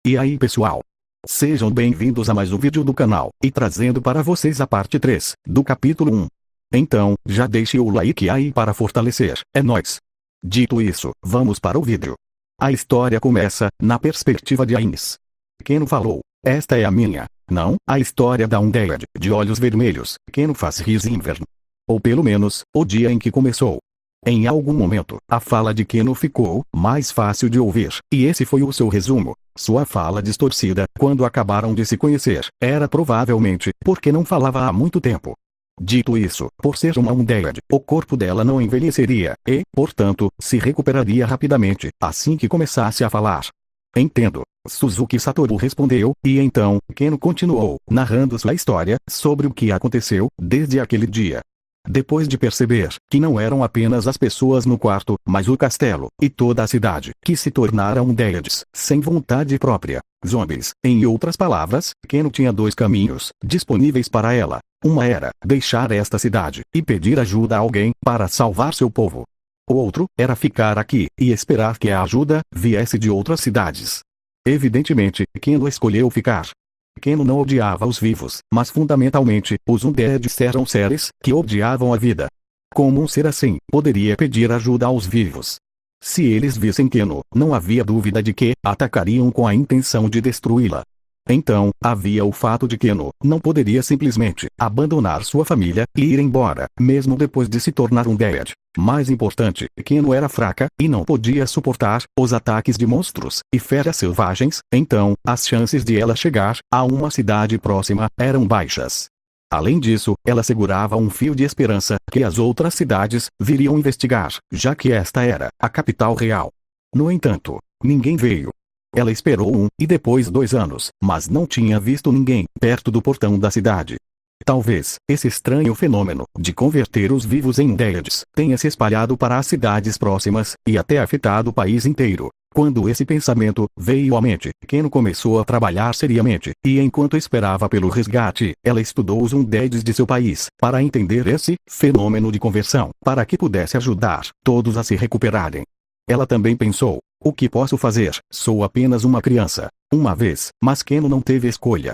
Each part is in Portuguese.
E aí pessoal? Sejam bem-vindos a mais um vídeo do canal, e trazendo para vocês a parte 3, do capítulo 1. Então, já deixe o like aí para fortalecer, é nóis! Dito isso, vamos para o vídeo. A história começa, na perspectiva de Ainz. Keno falou, esta é a minha, não, a história da Undead, de olhos vermelhos, Keno faz rir inverno. Ou pelo menos, o dia em que começou. Em algum momento, a fala de Keno ficou mais fácil de ouvir, e esse foi o seu resumo. Sua fala distorcida, quando acabaram de se conhecer, era provavelmente porque não falava há muito tempo. Dito isso, por ser uma Undead, o corpo dela não envelheceria, e, portanto, se recuperaria rapidamente, assim que começasse a falar. Entendo. Suzuki Satoru respondeu, e então, Keno continuou, narrando sua história, sobre o que aconteceu, desde aquele dia. Depois de perceber que não eram apenas as pessoas no quarto, mas o castelo, e toda a cidade, que se tornaram Undeads, sem vontade própria. Zombies. Em outras palavras, Keno tinha dois caminhos, disponíveis para ela. Uma era, deixar esta cidade, e pedir ajuda a alguém, para salvar seu povo. O outro, era ficar aqui, e esperar que a ajuda, viesse de outras cidades. Evidentemente, Keno escolheu ficar. Keno não odiava os vivos, mas fundamentalmente, os Undeads eram seres que odiavam a vida. Como um ser assim, poderia pedir ajuda aos vivos? Se eles vissem Keno, não havia dúvida de que atacariam com a intenção de destruí-la. Então, havia o fato de Keno não poderia simplesmente abandonar sua família e ir embora, mesmo depois de se tornar Undead. Mais importante, Keno era fraca, e não podia suportar os ataques de monstros e feras selvagens, então, as chances de ela chegar a uma cidade próxima eram baixas. Além disso, ela segurava um fio de esperança que as outras cidades viriam investigar, já que esta era a capital real. No entanto, ninguém veio. Ela esperou e depois 2 anos, mas não tinha visto ninguém perto do portão da cidade. Talvez, esse estranho fenômeno de converter os vivos em Undeads tenha se espalhado para as cidades próximas, e até afetado o país inteiro. Quando esse pensamento veio à mente, Keno começou a trabalhar seriamente, e enquanto esperava pelo resgate, ela estudou os Undeads de seu país, para entender esse fenômeno de conversão, para que pudesse ajudar todos a se recuperarem. Ela também pensou, o que posso fazer? Sou apenas uma criança. Uma vez, mas Keno não teve escolha.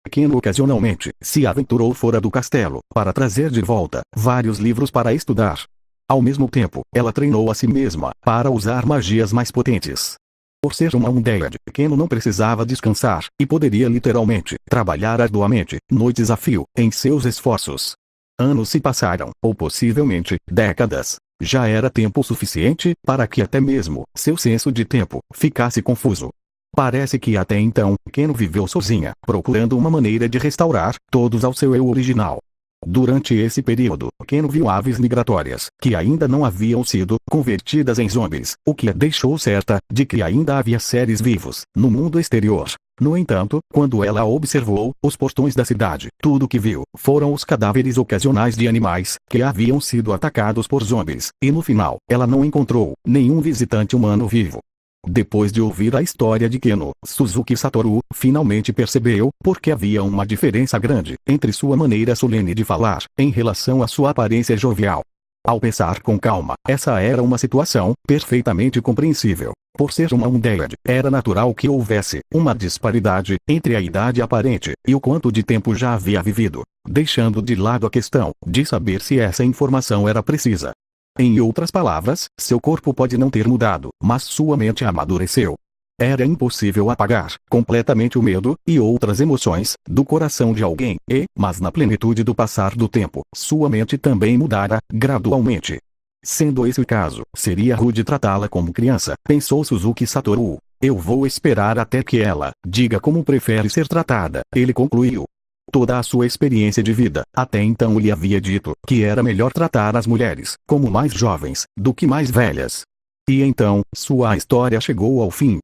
Keno ocasionalmente se aventurou fora do castelo, para trazer de volta vários livros para estudar. Ao mesmo tempo, ela treinou a si mesma para usar magias mais potentes. Por ser uma Undead, Keno não precisava descansar, e poderia literalmente trabalhar arduamente, noites a fio, em seus esforços. Anos se passaram, ou possivelmente, décadas. Já era tempo suficiente para que até mesmo seu senso de tempo ficasse confuso. Parece que até então, Keno viveu sozinha, procurando uma maneira de restaurar todos ao seu eu original. Durante esse período, Keno viu aves migratórias, que ainda não haviam sido convertidas em zombies, o que a deixou certa de que ainda havia seres vivos no mundo exterior. No entanto, quando ela observou os portões da cidade, tudo que viu foram os cadáveres ocasionais de animais que haviam sido atacados por zombies, e no final, ela não encontrou nenhum visitante humano vivo. Depois de ouvir a história de Keno, Suzuki Satoru finalmente percebeu porque havia uma diferença grande entre sua maneira solene de falar, em relação à sua aparência jovial. Ao pensar com calma, essa era uma situação perfeitamente compreensível. Por ser uma Undead, era natural que houvesse uma disparidade entre a idade aparente e o quanto de tempo já havia vivido, deixando de lado a questão de saber se essa informação era precisa. Em outras palavras, seu corpo pode não ter mudado, mas sua mente amadureceu. Era impossível apagar completamente o medo e outras emoções do coração de alguém, mas na plenitude do passar do tempo, sua mente também mudara gradualmente. Sendo esse o caso, seria rude tratá-la como criança, pensou Suzuki Satoru. Eu vou esperar até que ela diga como prefere ser tratada, ele concluiu. Toda a sua experiência de vida, até então lhe havia dito que era melhor tratar as mulheres como mais jovens do que mais velhas. E então, sua história chegou ao fim.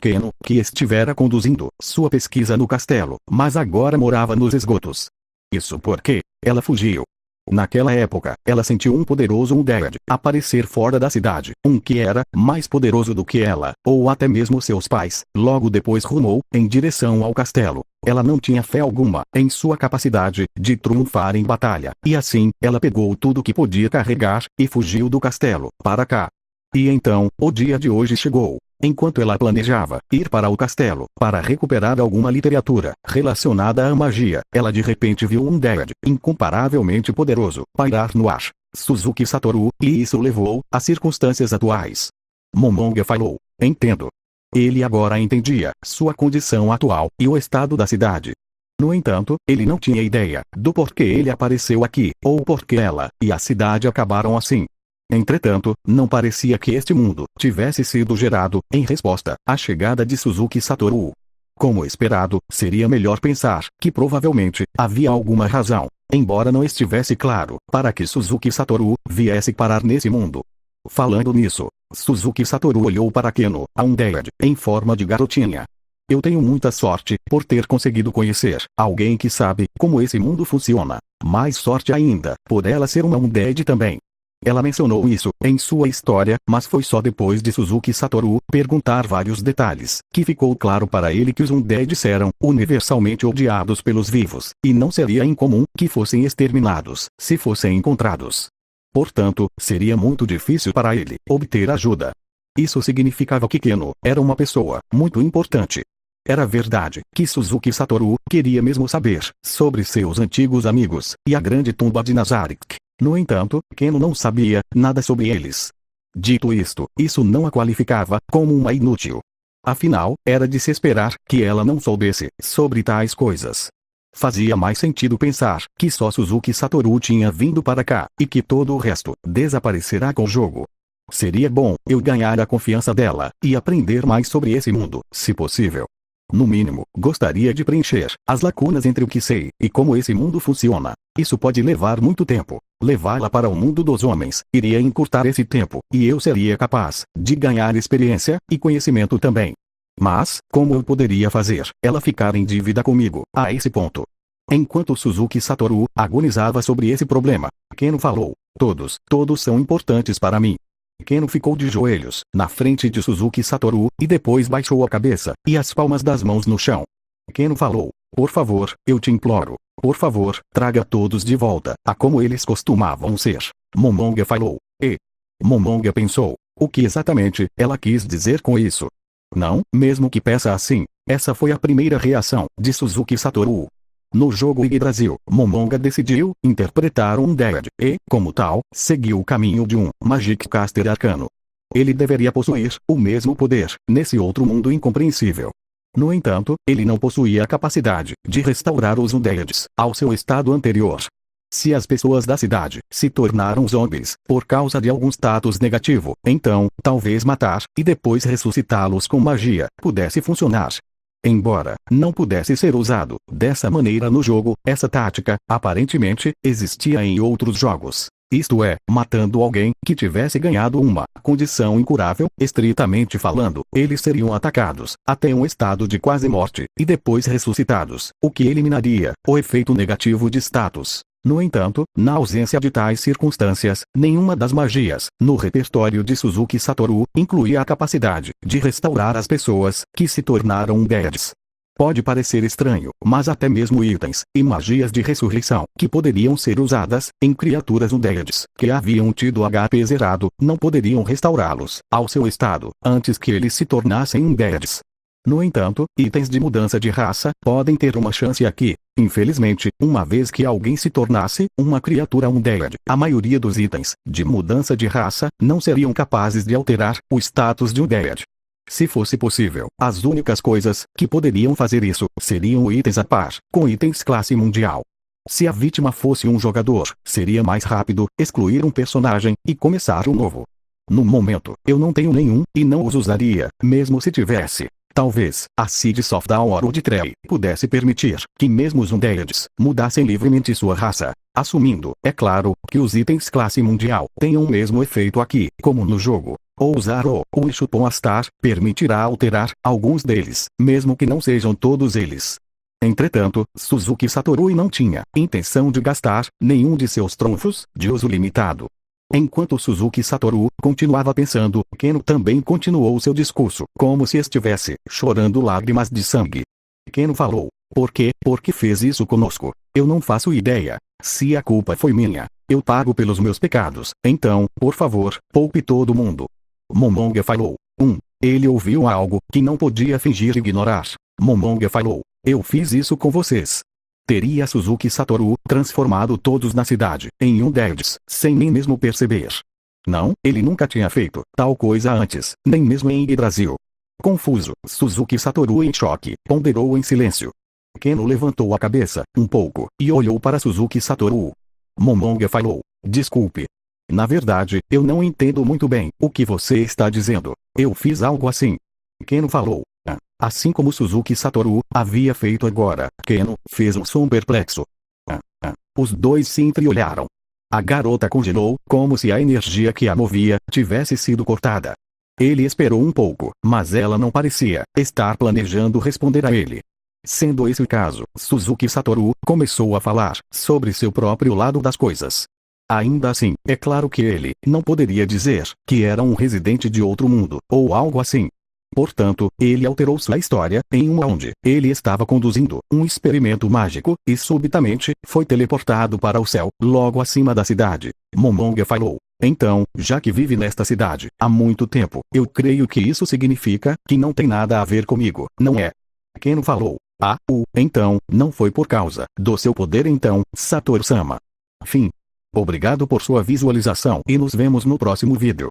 Keno, que estivera conduzindo sua pesquisa no castelo, mas agora morava nos esgotos. Isso porque ela fugiu. Naquela época, ela sentiu um poderoso Undead aparecer fora da cidade, que era mais poderoso do que ela, ou até mesmo seus pais. Logo depois rumou em direção ao castelo. Ela não tinha fé alguma em sua capacidade de triunfar em batalha, e assim, ela pegou tudo que podia carregar e fugiu do castelo para cá. E então, o dia de hoje chegou. Enquanto ela planejava ir para o castelo para recuperar alguma literatura relacionada à magia, ela de repente viu um Undead incomparavelmente poderoso pairar no ar. Suzuki Satoru, e isso levou às circunstâncias atuais. Momonga falou. Entendo. Ele agora entendia sua condição atual e o estado da cidade. No entanto, ele não tinha ideia do porquê ele apareceu aqui, ou porquê ela e a cidade acabaram assim. Entretanto, não parecia que este mundo tivesse sido gerado em resposta à chegada de Suzuki Satoru. Como esperado, seria melhor pensar que provavelmente havia alguma razão, embora não estivesse claro, para que Suzuki Satoru viesse parar nesse mundo. Falando nisso, Suzuki Satoru olhou para Keno, a Undead, em forma de garotinha. Eu tenho muita sorte por ter conseguido conhecer alguém que sabe como esse mundo funciona. Mais sorte ainda, por ela ser uma Undead também. Ela mencionou isso em sua história, mas foi só depois de Suzuki Satoru perguntar vários detalhes, que ficou claro para ele que os Undeads eram universalmente odiados pelos vivos, e não seria incomum que fossem exterminados, se fossem encontrados. Portanto, seria muito difícil para ele obter ajuda. Isso significava que Keno era uma pessoa muito importante. Era verdade que Suzuki Satoru queria mesmo saber sobre seus antigos amigos e a grande tumba de Nazarick. No entanto, Keno não sabia nada sobre eles. Dito isto, isso não a qualificava como uma inútil. Afinal, era de se esperar que ela não soubesse sobre tais coisas. Fazia mais sentido pensar que só Suzuki Satoru tinha vindo para cá, e que todo o resto desaparecerá com o jogo. Seria bom eu ganhar a confiança dela, e aprender mais sobre esse mundo, se possível. No mínimo, gostaria de preencher as lacunas entre o que sei e como esse mundo funciona. Isso pode levar muito tempo. Levá-la para o mundo dos homens iria encurtar esse tempo, e eu seria capaz de ganhar experiência e conhecimento também. Mas, como eu poderia fazer ela ficar em dívida comigo, a esse ponto? Enquanto Suzuki Satoru agonizava sobre esse problema, Keno falou. Todos são importantes para mim. Keno ficou de joelhos, na frente de Suzuki Satoru, e depois baixou a cabeça e as palmas das mãos no chão. Keno falou. Por favor, eu te imploro. Por favor, traga todos de volta a como eles costumavam ser. Momonga falou. Momonga pensou. O que exatamente ela quis dizer com isso? Não, mesmo que peça assim. Essa foi a primeira reação de Suzuki Satoru. No jogo Yggdrasil, Momonga decidiu interpretar um Undead e, como tal, seguiu o caminho de um Magic Caster arcano. Ele deveria possuir o mesmo poder nesse outro mundo incompreensível. No entanto, ele não possuía a capacidade de restaurar os Undeads ao seu estado anterior. Se as pessoas da cidade se tornaram zombies por causa de algum status negativo, então, talvez matar e depois ressuscitá-los com magia pudesse funcionar. Embora não pudesse ser usado dessa maneira no jogo, essa tática, aparentemente, existia em outros jogos. Isto é, matando alguém que tivesse ganhado uma condição incurável, estritamente falando, eles seriam atacados até um estado de quase morte, e depois ressuscitados, o que eliminaria o efeito negativo de status. No entanto, na ausência de tais circunstâncias, nenhuma das magias no repertório de Suzuki Satoru incluía a capacidade de restaurar as pessoas que se tornaram Undeads. Pode parecer estranho, mas até mesmo itens e magias de ressurreição que poderiam ser usadas em criaturas Undeads que haviam tido HP zerado não poderiam restaurá-los ao seu estado antes que eles se tornassem Undeads. No entanto, itens de mudança de raça podem ter uma chance aqui. Infelizmente, uma vez que alguém se tornasse uma criatura Undead, a maioria dos itens de mudança de raça não seriam capazes de alterar o status de Undead. Se fosse possível, as únicas coisas que poderiam fazer isso seriam itens a par com itens classe mundial. Se a vítima fosse um jogador, seria mais rápido excluir um personagem e começar um novo. No momento, eu não tenho nenhum e não os usaria, mesmo se tivesse. Talvez a Seed of Dawn de Trey pudesse permitir que mesmo os Undeads mudassem livremente sua raça, assumindo, é claro, que os itens classe mundial tenham o mesmo efeito aqui, como no jogo. Ou usar o Wishupon Astar permitirá alterar alguns deles, mesmo que não sejam todos eles. Entretanto, Suzuki Satoru não tinha intenção de gastar nenhum de seus trunfos de uso limitado. Enquanto Suzuki Satoru continuava pensando, Keno também continuou seu discurso, como se estivesse chorando lágrimas de sangue. Keno falou. Por quê? Porque fez isso conosco? Eu não faço ideia. Se a culpa foi minha, eu pago pelos meus pecados. Então, por favor, poupe todo mundo. Momonga falou. Ele ouviu algo que não podia fingir ignorar. Momonga falou. Eu fiz isso com vocês. Teria Suzuki Satoru transformado todos na cidade em um deles, sem nem mesmo perceber. Não, ele nunca tinha feito tal coisa antes, nem mesmo em Brasil. Confuso, Suzuki Satoru em choque, ponderou em silêncio. Keno levantou a cabeça, um pouco, e olhou para Suzuki Satoru. Momonga falou. Desculpe. Na verdade, eu não entendo muito bem o que você está dizendo. Eu fiz algo assim. Keno falou. Assim como Suzuki Satoru havia feito agora, Keno fez um som perplexo. Os dois se entreolharam. A garota congelou, como se a energia que a movia tivesse sido cortada. Ele esperou um pouco, mas ela não parecia estar planejando responder a ele. Sendo esse o caso, Suzuki Satoru começou a falar sobre seu próprio lado das coisas. Ainda assim, é claro que ele não poderia dizer que era um residente de outro mundo, ou algo assim. Portanto, ele alterou sua história em uma onde ele estava conduzindo um experimento mágico, e subitamente, foi teleportado para o céu, logo acima da cidade. Momonga falou. Então, já que vive nesta cidade há muito tempo, eu creio que isso significa que não tem nada a ver comigo, não é? Keno falou. Então, não foi por causa do seu poder então, Satoru-sama. Fim. Obrigado por sua visualização e nos vemos no próximo vídeo.